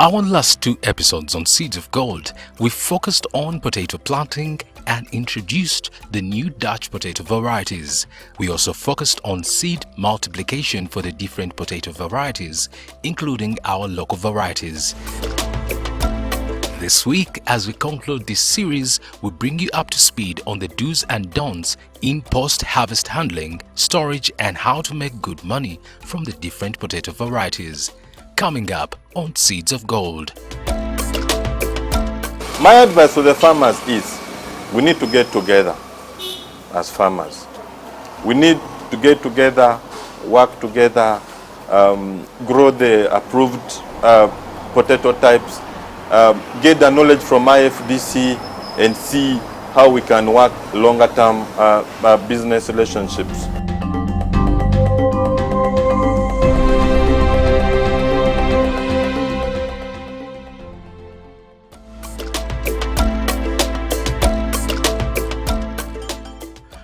our last 2 episodes on Seeds of Gold, we focused on potato planting and introduced the new Dutch potato varieties. We also focused on seed multiplication for the different potato varieties, including our local varieties. This week, as we conclude this series, we bring you up to speed on the do's and don'ts in post-harvest handling, storage, and how to make good money from the different potato varieties. Coming up on Seeds of Gold. My advice to the farmers is we need to get together as farmers. We need to get together, work together, grow the approved potato types, get the knowledge from IFDC and see how we can work longer term business relationships.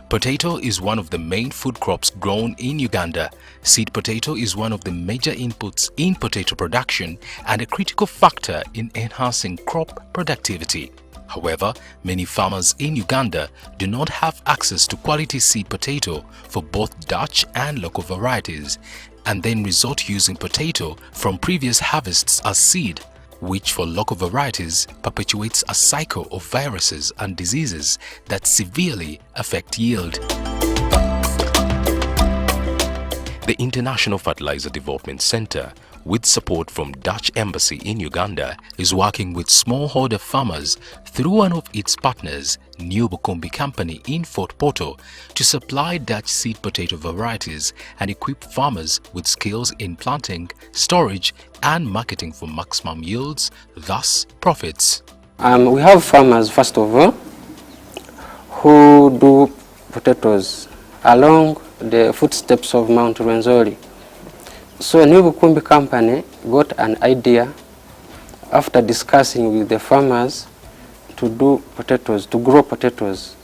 Potato is one of the main food crops grown in Uganda. Seed potato is one of the major inputs in potato production and a critical factor in enhancing crop productivity. However, many farmers in Uganda do not have access to quality seed potato for both Dutch and local varieties, and then resort to using potato from previous harvests as seed, which for local varieties perpetuates a cycle of viruses and diseases that severely affect yield. The International Fertilizer Development Center, with support from Dutch Embassy in Uganda, is working with smallholder farmers through one of its partners, New Bukumbi Company in Fort Portal, to supply Dutch seed potato varieties and equip farmers with skills in planting, storage, and marketing for maximum yields, thus profits. We have farmers, first of all, who do potatoes along the footsteps of Mount Rwenzori. So New Bukumbi Company got an idea after discussing with the farmers to do potatoes, to grow potatoes.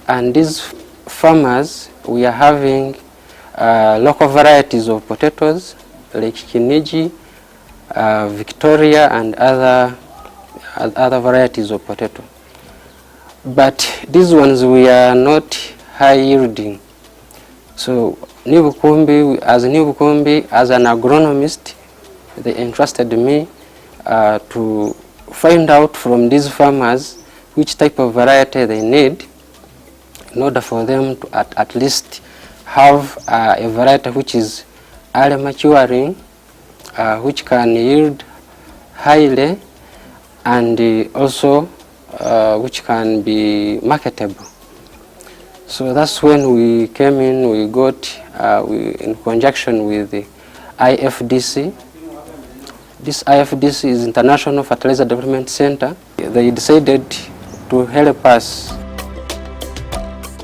And these farmers, we are having local varieties of potatoes like Kinigi, Victoria, and other varieties of potato. But these ones we are not high yielding. So New Bukumbi, as an agronomist, they entrusted me to find out from these farmers which type of variety they need in order for them to at least have a variety which is early maturing, which can yield highly, and also which can be marketable. So that's when we came in, we got, in conjunction with the IFDC. This IFDC is International Fertilizer Development Center. They decided to help us.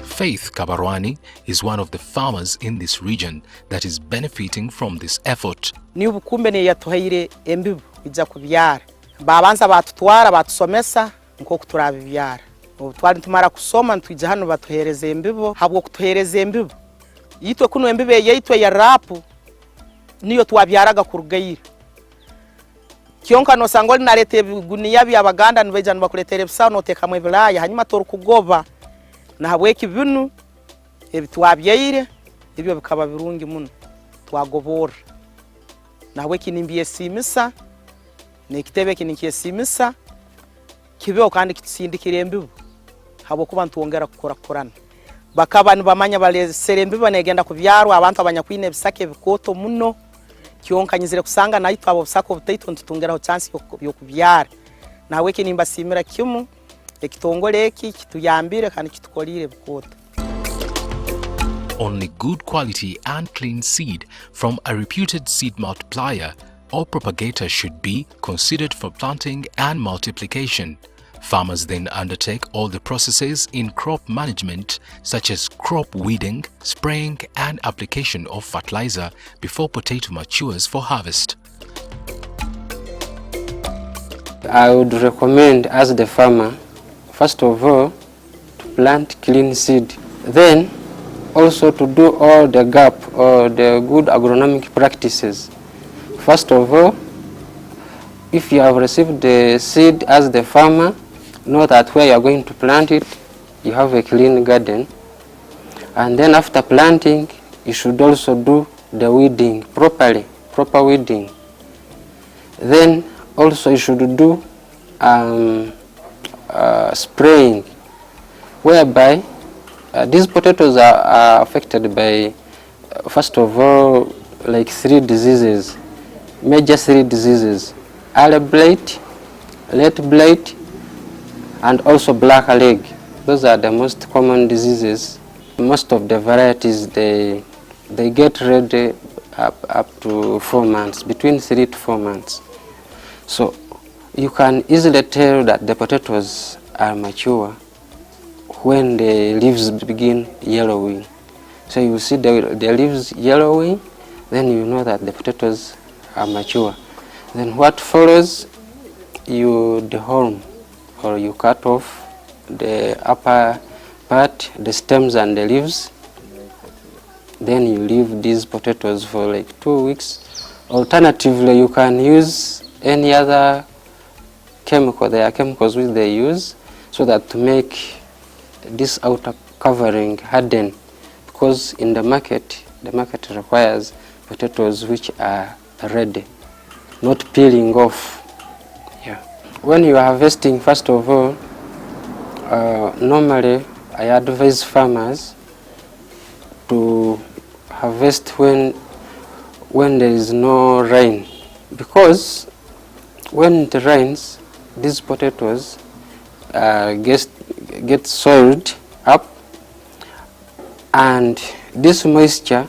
Faith Kabarwani is one of the farmers in this region that is benefiting from this effort. New Bukumbi ne yatuhaire embibu ija kubyara. Babanza batutwara batusomesa nko kuturabibyara. Twari tumara kusoma ntwija hano batuhereze embibo habwo kutuhereze embibo yitwe kuno embibe yitwe ya rapu niyo twabyaraga ku rugayira kyonka no sangoli narete guniya byabaganda nbeja nbakuletere bisano tekamwe bilaya hanyuma toru kugoba na habweki binu ebitwabyire ibyo bikaba birungi muno twagobora na habweki nimbiye simisa nekitebe kinikiye simisa kibyo kandi kitindikire embibo habo kuba ntwongera kukorakorana bakabani bamanya baleserembi banegenda kubyarwa abantu abanyakwine bisake bikoto muno kyonkanyizire kusanga nayitwa abo bisako butaito ntutungeraho chance yo kubyara nawe kinimba simira kimu ekitongole eki kituyambire kandi kitukolire bikoto. Only good quality and clean seed from a reputed seed multiplier or propagator should be considered for planting and multiplication. Farmers then undertake all the processes in crop management such as crop weeding, spraying and application of fertilizer before potato matures for harvest. I would recommend as the farmer, first of all, to plant clean seed. Then also to do all the gap or the good agronomic practices. First of all, if you have received the seed as the farmer, know that where you are going to plant it, you have a clean garden. And then after planting, you should also do the weeding properly, proper weeding. Then also you should do spraying, whereby these potatoes are affected by, first of all, like 3 diseases, major 3 diseases: early blight, late blight, and also black leg. Those are the most common diseases. Most of the varieties, they get ready up to 4 months, between 3 to 4 months. So you can easily tell that the potatoes are mature when the leaves begin yellowing. So you see the leaves yellowing, then you know that the potatoes are mature. Then what follows, you deworm, or you cut off the upper part, the stems and the leaves. Then you leave these potatoes for like 2 weeks. Alternatively, you can use any other chemical. There are chemicals which they use so that to make this outer covering harden, because in the market requires potatoes which are ready, not peeling off. Yeah. When you are harvesting, first of all, normally I advise farmers to harvest when there is no rain, because when it rains, these potatoes get soiled up, and this moisture,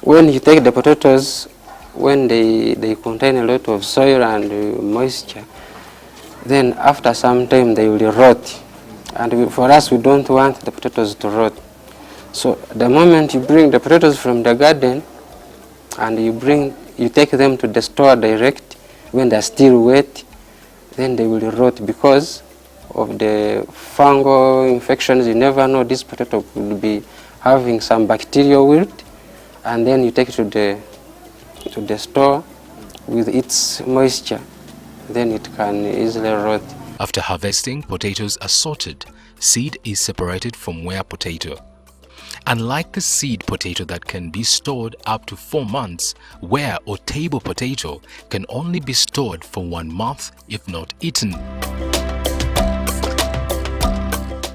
when you take the potatoes, when they contain a lot of soil and moisture, then after some time they will rot, and for us, we don't want the potatoes to rot. So the moment you bring the potatoes from the garden and you take them to the store direct, when they're still wet, then they will rot because of the fungal infections. You never know, this potato could be having some bacterial wilt, and then you take it to the store with its moisture, then it can easily rot. After harvesting, potatoes are sorted. Seed is separated from ware potato. Unlike the seed potato that can be stored up to 4 months, ware or table potato can only be stored for 1 month if not eaten.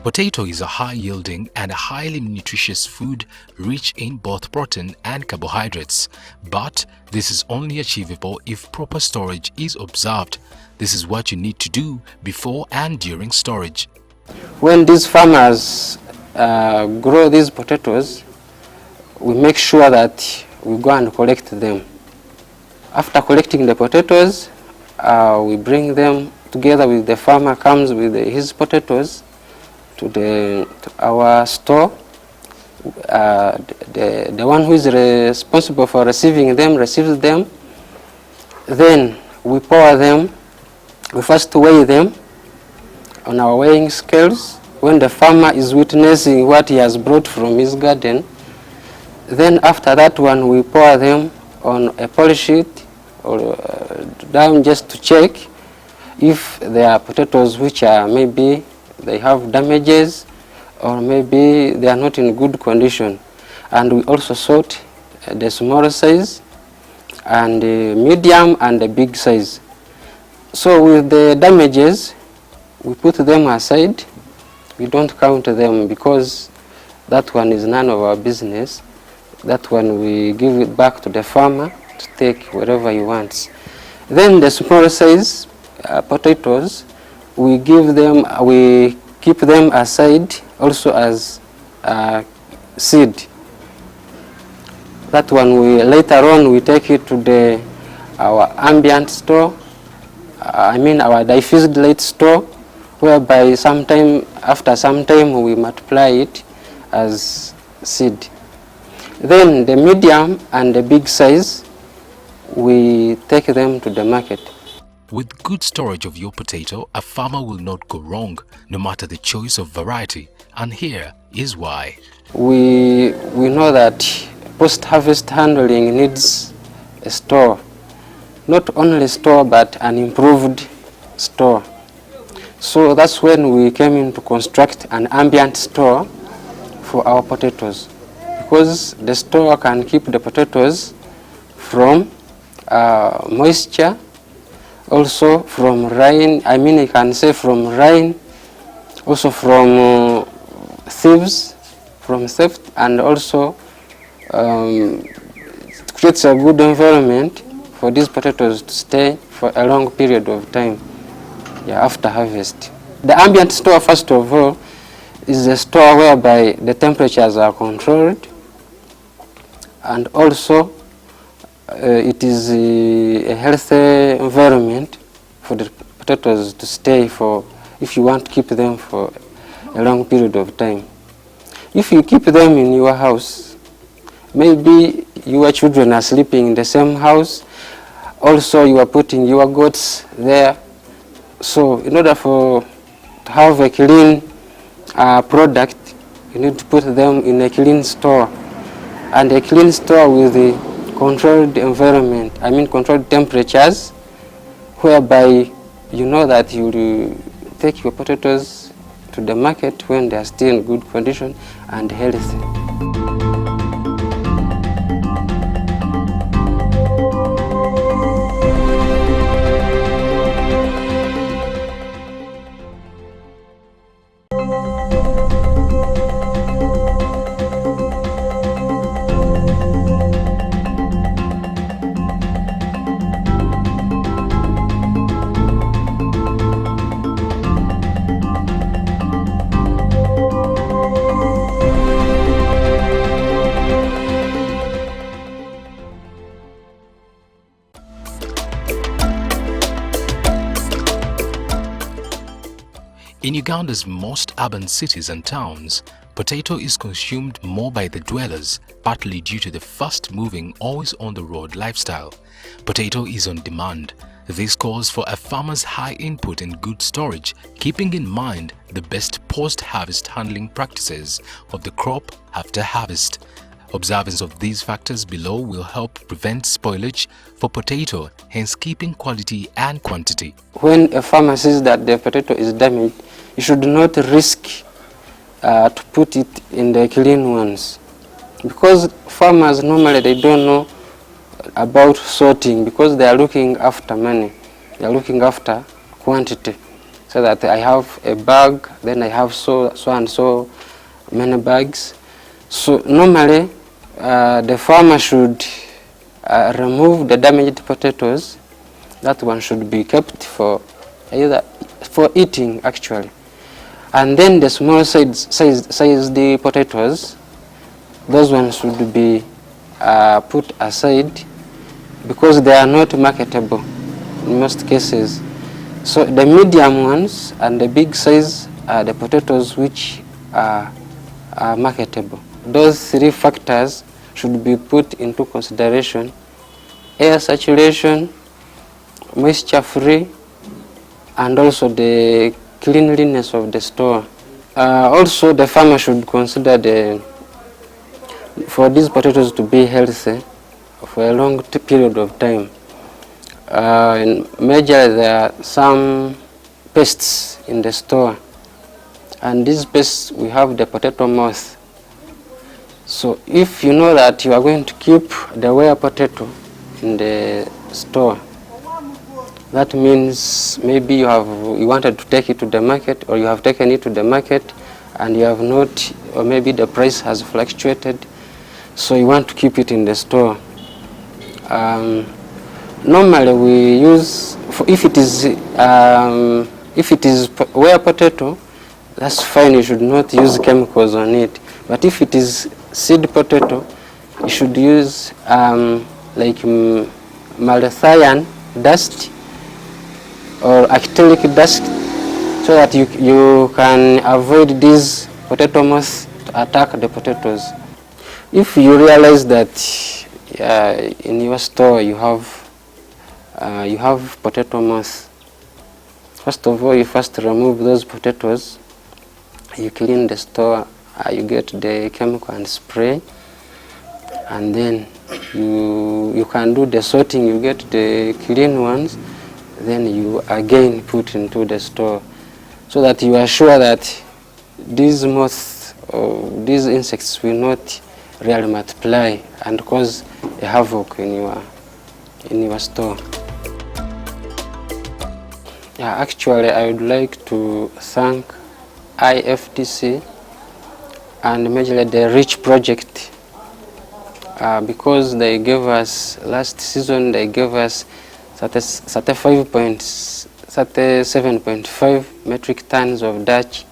Potato is a high-yielding and highly nutritious food rich in both protein and carbohydrates, but this is only achievable if proper storage is observed. This is what you need to do before and during storage. When these farmers grow these potatoes, we make sure that we go and collect them. After collecting the potatoes, we bring them together with the farmer comes with his potatoes to our store. The one who is responsible for receiving them receives them. Then we pour them. We first weigh them on our weighing scales when the farmer is witnessing what he has brought from his garden. Then after that one, we pour them on a polish sheet or down just to check if there are potatoes which are maybe they have damages or maybe they are not in good condition. And we also sort the small size and the medium and the big size. So with the damages, we put them aside. We don't count them because that one is none of our business. That one we give it back to the farmer to take wherever he wants. Then the small size potatoes, we keep them aside also as seed. That one later on we take it to our ambient store, our diffused light store, whereby after some time we multiply it as seed. Then the medium and the big size, we take them to the market. With good storage of your potato, a farmer will not go wrong, no matter the choice of variety. And here is why. We know that post-harvest handling needs a store. not only store but an improved store. So that's when we came in to construct an ambient store for our potatoes, because the store can keep the potatoes from moisture, also from rain, you can say from rain, also from thieves, from theft, and also it creates a good environment for these potatoes to stay for a long period of time after harvest. The ambient store, first of all, is a store whereby the temperatures are controlled, and also it is a healthy environment for the potatoes to stay for, if you want to keep them for a long period of time. If you keep them in your house, maybe your children are sleeping in the same house, also you are putting your goats there. So in order to have a clean product, you need to put them in a clean store, and a clean store with a controlled environment, controlled temperatures, whereby you know that you will take your potatoes to the market when they are still in good condition and healthy. In Uganda's most urban cities and towns, potato is consumed more by the dwellers, partly due to the fast-moving, always-on-the-road lifestyle. Potato is on demand. This calls for a farmer's high input and good storage, keeping in mind the best post-harvest handling practices of the crop after harvest. Observance of these factors below will help prevent spoilage for potato, hence keeping quality and quantity. When a farmer sees that the potato is damaged, you should not risk to put it in the clean ones, because farmers normally they don't know about sorting, because they are looking after money, they are looking after quantity, so that I have a bag, then I have so and so many bags. So normally the farmer should remove the damaged potatoes. That one should be kept for either for eating actually, and then the small sized potatoes, those ones should be put aside because they are not marketable in most cases. So the medium ones and the big size are the potatoes which are marketable. Those three factors should be put into consideration: air saturation, moisture free, and also the cleanliness of the store. Also the farmer should consider for these potatoes to be healthy for a long period of time. In major, there are some pests in the store, and these pests, we have the potato moth. So if you know that you are going to keep the ware potato in the store, that means maybe you wanted to take it to the market, or you have taken it to the market and you have not, or maybe the price has fluctuated, so you want to keep it in the store. Normally we use, if it is ware potato, that's fine, you should not use chemicals on it. But if it is seed potato, you should use like malathion dust or acrylic dust, so that you can avoid these potato moths to attack the potatoes. If you realize that in your store you have potato moths, first of all, you first remove those potatoes, you clean the store, you get the chemical and spray, and then you can do the sorting, you get the clean ones, then you again put into the store, so that you are sure that these moths or these insects will not really multiply and cause a havoc in your store. Yeah, actually, I would like to thank IFDC and majorly the REACH project, because they gave us, last season they gave us 37.5 metric tons of Dutch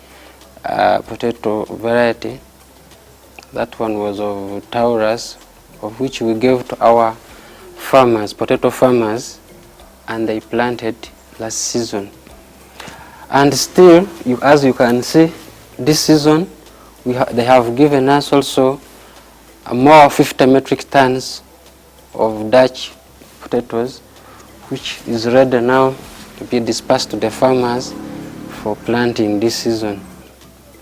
potato variety. That one was of Taurus, of which we gave to our farmers, potato farmers, and they planted last season. And still, as you can see, this season they have given us also more 50 metric tons of Dutch potatoes, which is ready now to be dispersed to the farmers for planting this season.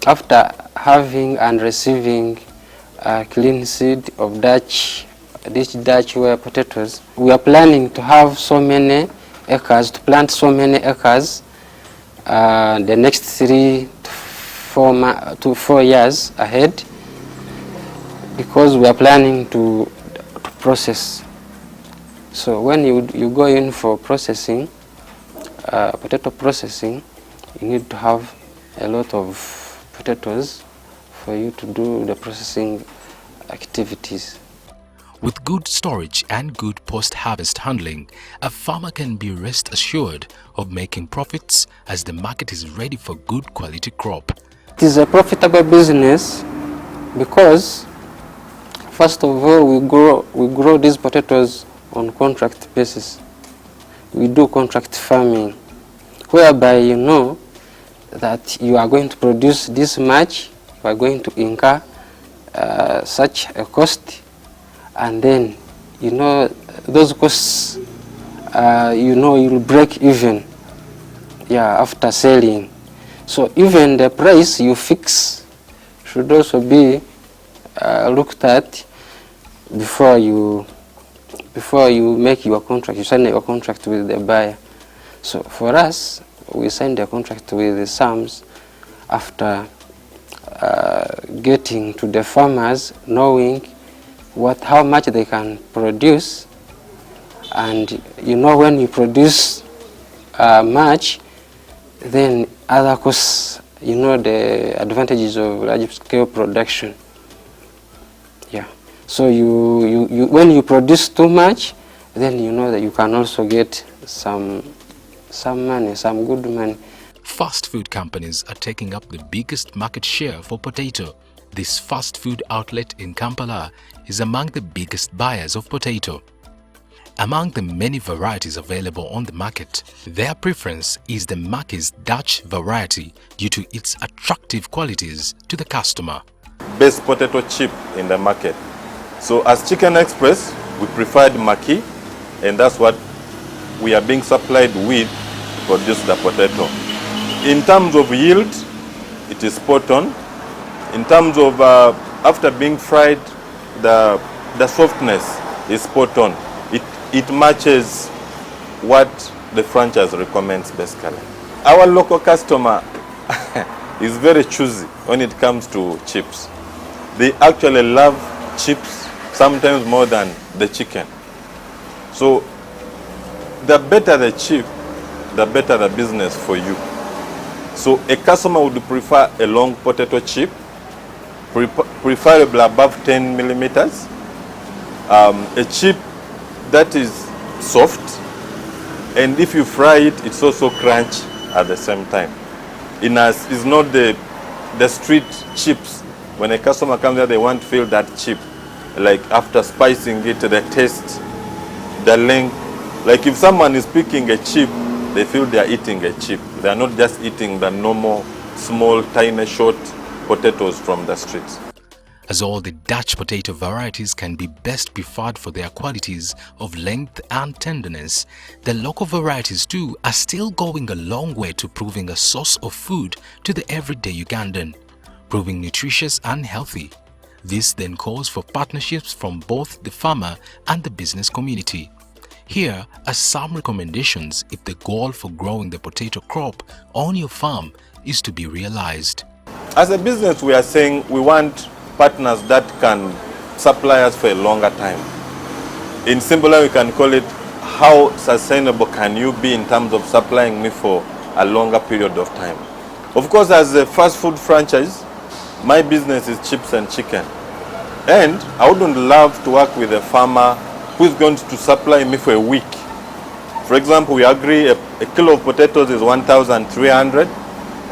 After having and receiving clean seed of these Dutch ware potatoes, we are planning to have so many acres, to plant so many acres the next 3 to 4 years ahead, because we are planning to process. So when you go in for processing, potato processing, you need to have a lot of potatoes for you to do the processing activities. With good storage and good post-harvest handling, a farmer can be rest assured of making profits as the market is ready for good quality crop. It is a profitable business because, first of all, we grow these potatoes on contract basis. We do contract farming, whereby you know that you are going to produce this much, you are going to incur such a cost, and then you know those costs, you know, you'll break even, yeah, after selling. So even the price you fix should also be looked at before you make your contract. You sign your contract with the buyer. So for us, we signed a contract with the SAMS after getting to the farmers, knowing how much they can produce, and you know when you produce much, then other costs, you know the advantages of large scale production. Yeah. So when you produce too much, then you know that you can also get some money, some good money. Fast food companies are taking up the biggest market share for potato. This fast food outlet in Kampala is among the biggest buyers of potato. Among the many varieties available on the market, their preference is the Mackey's Dutch variety due to its attractive qualities to the customer. Best potato chip in the market. So as Chicken Express, we preferred Mackey, and that's what we are being supplied with to produce the potato. In terms of yield, it is spot on. In terms of after being fried, the softness is spot on. It matches what the franchise recommends basically. Our local customer is very choosy when it comes to chips. They actually love chips sometimes more than the chicken. So the better the chip, the better the business for you. So a customer would prefer a long potato chip, preferably above 10 millimeters, a chip that is soft, and if you fry it, it's also crunchy at the same time. It's not the street chips. When a customer comes there, they want to feel that chip. Like after spicing it, the taste, the length. Like if someone is picking a chip, they feel they are eating a chip. They are not just eating the normal, small, tiny, short potatoes from the streets. As all the Dutch potato varieties can be best preferred for their qualities of length and tenderness, the local varieties too are still going a long way to proving a source of food to the everyday Ugandan, proving nutritious and healthy. This then calls for partnerships from both the farmer and the business community. Here are some recommendations if the goal for growing the potato crop on your farm is to be realized. As a business, we are saying we want partners that can supply us for a longer time. In simpler, we can call it, how sustainable can you be in terms of supplying me for a longer period of time? Of course, as a fast food franchise, my business is chips and chicken. And I wouldn't love to work with a farmer who is going to supply me for a week. For example, we agree a kilo of potatoes is 1,300,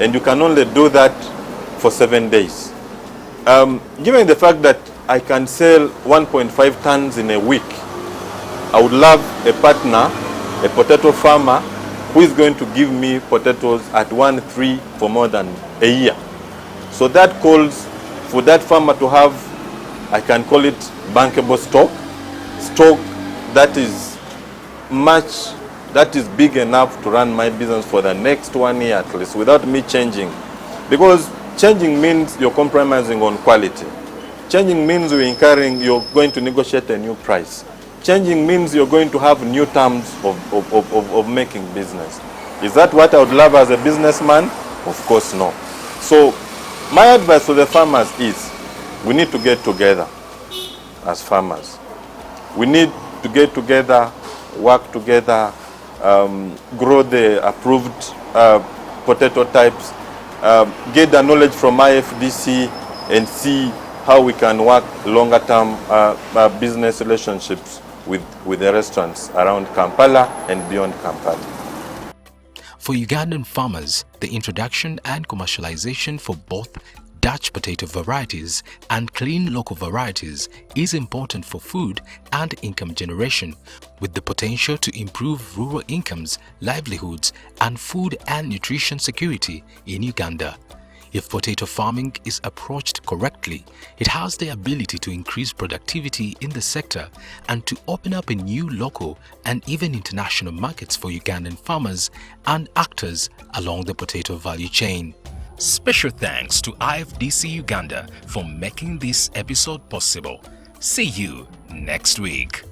and you can only do that for 7 days. Given the fact that I can sell 1.5 tons in a week, I would love a partner, a potato farmer, who is going to give me potatoes at 1.3 for more than a year. So that calls for that farmer to have, I can call it bankable stock that is big enough to run my business for the next 1 year at least, without me changing. Because changing means you're compromising on quality. Changing means you're going to negotiate a new price. Changing means you're going to have new terms of making business. Is that what I would love as a businessman? Of course no. So my advice to the farmers is, we need to get together as farmers. We need to get together, work together, grow the approved potato types, get the knowledge from IFDC, and see how we can work longer term business relationships with the restaurants around Kampala and beyond Kampala. For Ugandan farmers, the introduction and commercialization for both Dutch potato varieties and clean local varieties is important for food and income generation, with the potential to improve rural incomes, livelihoods, and food and nutrition security in Uganda. If potato farming is approached correctly, it has the ability to increase productivity in the sector and to open up a new local and even international markets for Ugandan farmers and actors along the potato value chain. Special thanks to IFDC Uganda for making this episode possible. See you next week.